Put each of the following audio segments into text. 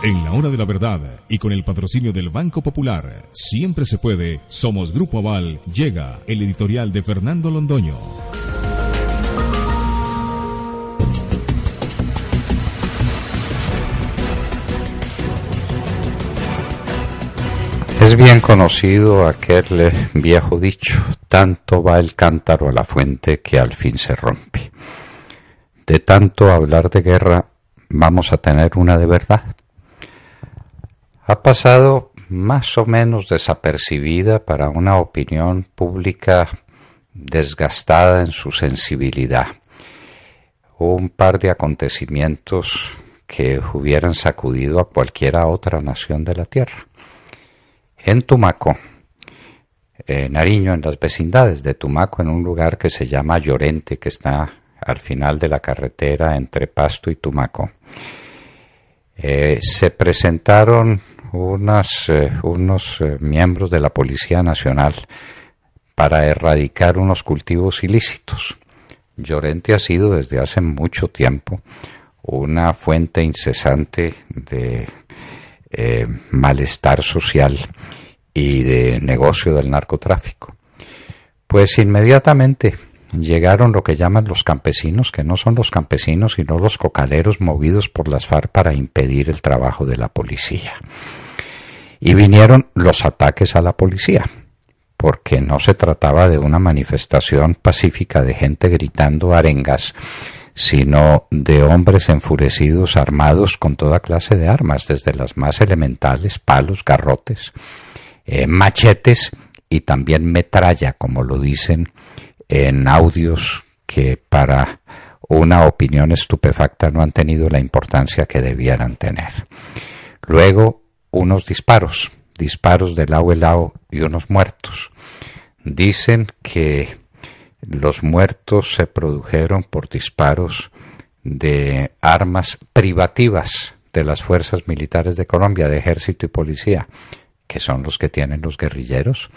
En la hora de la verdad y con el patrocinio del Banco Popular, siempre se puede, somos Grupo Aval, llega el editorial de Fernando Londoño. Es bien conocido aquel viejo dicho, tanto va el cántaro a la fuente que al fin se rompe. De tanto hablar de guerra, vamos a tener una de verdad. Ha pasado más o menos desapercibida para una opinión pública desgastada en su sensibilidad. Un par de acontecimientos que hubieran sacudido a cualquiera otra nación de la tierra. En Tumaco, Nariño, en las vecindades de Tumaco, en un lugar que se llama Llorente, que está al final de la carretera entre Pasto y Tumaco, se presentaron unos miembros de la Policía Nacional para erradicar unos cultivos ilícitos. Llorente ha sido desde hace mucho tiempo una fuente incesante de malestar social y de negocio del narcotráfico. Pues inmediatamente llegaron lo que llaman los campesinos, que no son los campesinos sino los cocaleros movidos por las FARC para impedir el trabajo de la policía. Y vinieron los ataques a la policía, porque no se trataba de una manifestación pacífica de gente gritando arengas, sino de hombres enfurecidos armados con toda clase de armas, desde las más elementales, palos, garrotes, machetes y también metralla, como lo dicen en audios que para una opinión estupefacta no han tenido la importancia que debieran tener. Luego unos disparos de lao y unos muertos. Dicen que los muertos se produjeron por disparos de armas privativas de las fuerzas militares de Colombia, de ejército y policía, que son los que tienen los guerrilleros.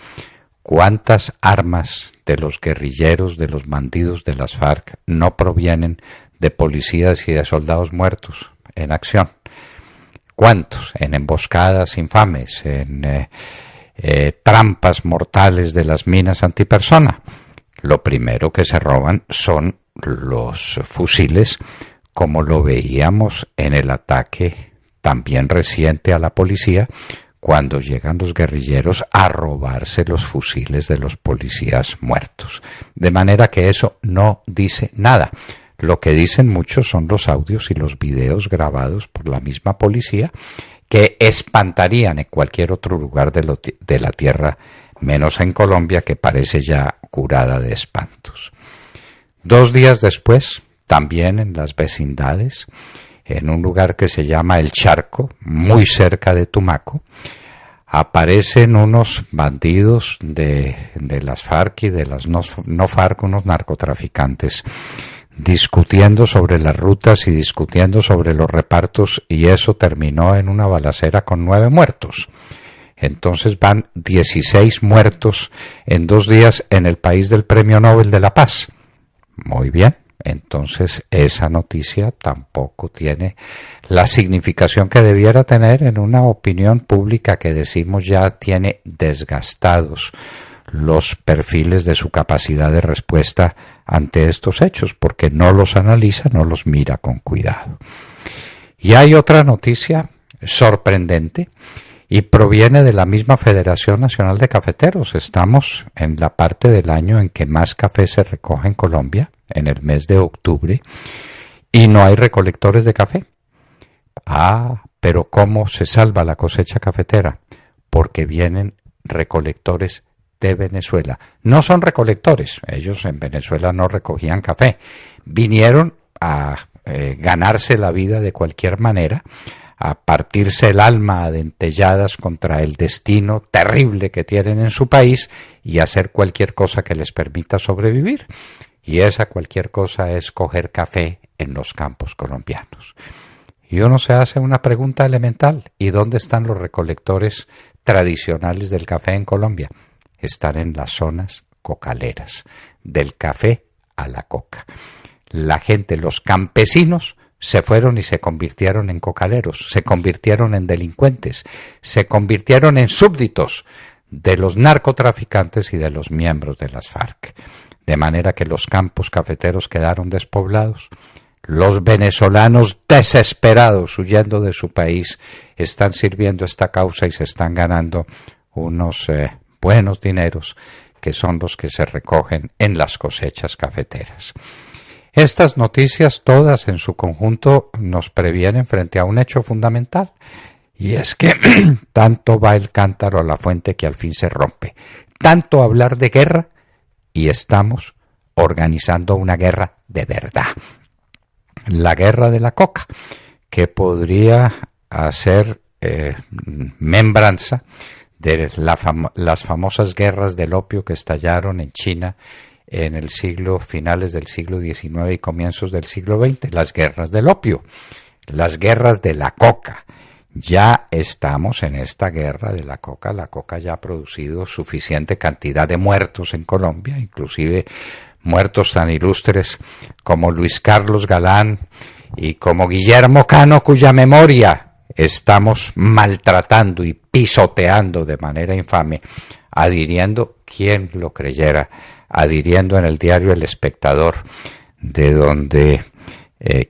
¿Cuántas armas de los guerrilleros, de los bandidos de las FARC no provienen de policías y de soldados muertos en acción? ¿Cuántos? En emboscadas infames, en trampas mortales de las minas antipersona. Lo primero que se roban son los fusiles, como lo veíamos en el ataque también reciente a la policía, cuando llegan los guerrilleros a robarse los fusiles de los policías muertos. De manera que eso no dice nada. Lo que dicen muchos son los audios y los videos grabados por la misma policía, que espantarían en cualquier otro lugar de la tierra, menos en Colombia, que parece ya curada de espantos. 2 días después, también en las vecindades, en un lugar que se llama El Charco, muy cerca de Tumaco, aparecen unos bandidos de las FARC y de las no FARC, unos narcotraficantes, discutiendo sobre las rutas y discutiendo sobre los repartos, y eso terminó en una balacera con 9 muertos. Entonces van 16 muertos en 2 días en el país del Premio Nobel de la Paz. Muy bien, entonces esa noticia tampoco tiene la significación que debiera tener en una opinión pública que decimos ya tiene desgastados los perfiles de su capacidad de respuesta ante estos hechos, porque no los analiza, no los mira con cuidado. Y hay otra noticia sorprendente y proviene de la misma Federación Nacional de Cafeteros. Estamos en la parte del año en que más café se recoge en Colombia, en el mes de octubre, y no hay recolectores de café. Pero ¿cómo se salva la cosecha cafetera? Porque vienen recolectores de Venezuela. No son recolectores, ellos en Venezuela no recogían café. Vinieron a ganarse la vida de cualquier manera, a partirse el alma a dentelladas contra el destino terrible que tienen en su país y hacer cualquier cosa que les permita sobrevivir. Y esa cualquier cosa es coger café en los campos colombianos. Y uno se hace una pregunta elemental: ¿y dónde están los recolectores tradicionales del café en Colombia? Están en las zonas cocaleras, del café a la coca. La gente, los campesinos, se fueron y se convirtieron en cocaleros, se convirtieron en delincuentes, se convirtieron en súbditos de los narcotraficantes y de los miembros de las FARC. De manera que los campos cafeteros quedaron despoblados. Los venezolanos desesperados huyendo de su país están sirviendo esta causa y se están ganando unos buenos dineros que son los que se recogen en las cosechas cafeteras. Estas noticias todas en su conjunto nos previenen frente a un hecho fundamental, y es que tanto va el cántaro a la fuente que al fin se rompe. Tanto hablar de guerra y estamos organizando una guerra de verdad. La guerra de la coca, que podría hacer membranza de las famosas guerras del opio que estallaron en China en el finales del siglo XIX y comienzos del siglo XX, las guerras del opio, las guerras de la coca. Ya estamos en esta guerra de la coca ya ha producido suficiente cantidad de muertos en Colombia, inclusive muertos tan ilustres como Luis Carlos Galán y como Guillermo Cano, cuya memoria estamos maltratando y pisoteando de manera infame, adhiriendo, quien lo creyera, adhiriendo en el diario El Espectador, de donde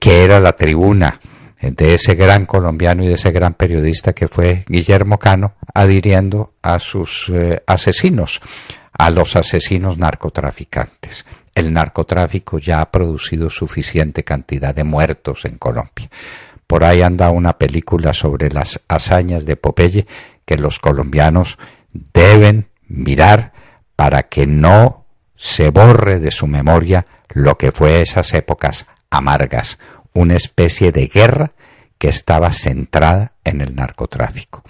que era la tribuna de ese gran colombiano y de ese gran periodista que fue Guillermo Cano, adhiriendo a sus asesinos, a los asesinos narcotraficantes. El narcotráfico ya ha producido suficiente cantidad de muertos en Colombia. Por ahí anda una película sobre las hazañas de Popeye que los colombianos deben mirar para que no se borre de su memoria lo que fue esas épocas amargas, una especie de guerra que estaba centrada en el narcotráfico.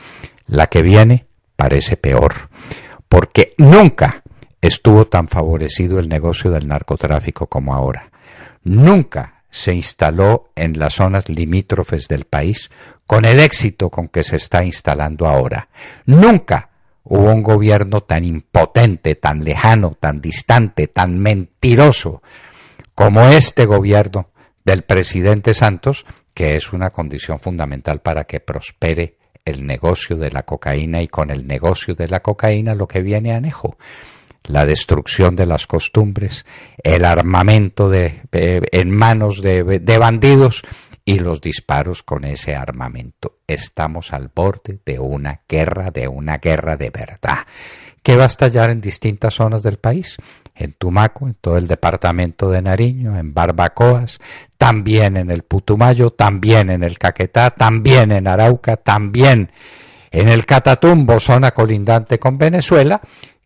La que viene parece peor, porque nunca estuvo tan favorecido el negocio del narcotráfico como ahora. Nunca se instaló en las zonas limítrofes del país con el éxito con que se está instalando ahora. Nunca hubo un gobierno tan impotente, tan lejano, tan distante, tan mentiroso como este gobierno del presidente Santos, que es una condición fundamental para que prospere el negocio de la cocaína, y con el negocio de la cocaína lo que viene anejo: la destrucción de las costumbres, el armamento en manos de bandidos y los disparos con ese armamento. Estamos al borde de una guerra de verdad, que va a estallar en distintas zonas del país, en Tumaco, en todo el departamento de Nariño, en Barbacoas, también en el Putumayo, también en el Caquetá, también en Arauca, también en el Catatumbo, zona colindante con Venezuela,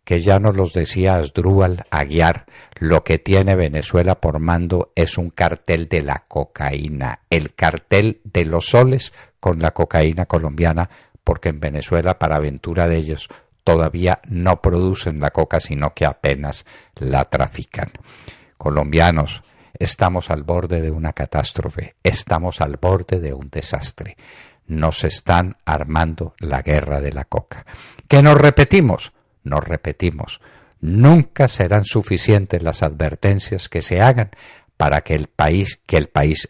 que ya nos los decía Asdrúbal Aguiar, lo que tiene Venezuela por mando es un cartel de la cocaína, el cartel de los soles con la cocaína colombiana, porque en Venezuela, para aventura de ellos, todavía no producen la coca, sino que apenas la trafican. Colombianos, estamos al borde de una catástrofe, estamos al borde de un desastre. Nos están armando la guerra de la coca. ¿Qué nos repetimos? Nos repetimos. Nunca serán suficientes las advertencias que se hagan para que el país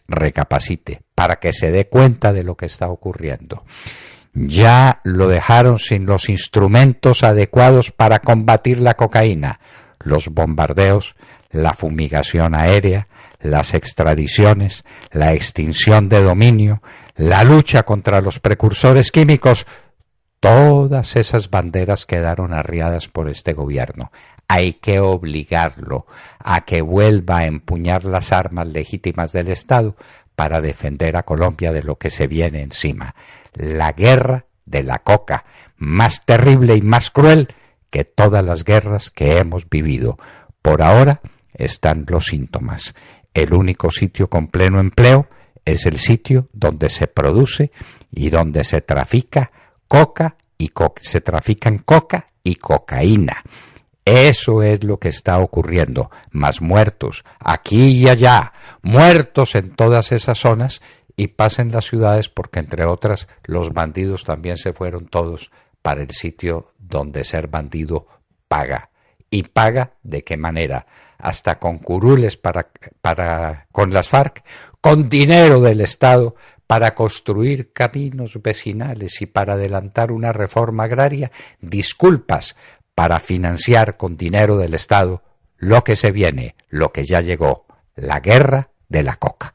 recapacite, para que se dé cuenta de lo que está ocurriendo. Ya lo dejaron sin los instrumentos adecuados para combatir la cocaína: los bombardeos, la fumigación aérea, las extradiciones, la extinción de dominio, la lucha contra los precursores químicos. Todas esas banderas quedaron arriadas por este gobierno. Hay que obligarlo a que vuelva a empuñar las armas legítimas del Estado para defender a Colombia de lo que se viene encima: la guerra de la coca, más terrible y más cruel que todas las guerras que hemos vivido. Por ahora están los síntomas. El único sitio con pleno empleo es el sitio donde se produce y donde se trafica coca y se trafican coca y cocaína. Eso es lo que está ocurriendo. Más muertos aquí y allá, muertos en todas esas zonas, y pasa en las ciudades porque, entre otras, los bandidos también se fueron todos para el sitio donde ser bandido paga ¿Y paga de qué manera? Hasta con curules con las FARC, con dinero del Estado para construir caminos vecinales y para adelantar una reforma agraria, disculpas para financiar con dinero del Estado lo que se viene, lo que ya llegó, la guerra de la coca.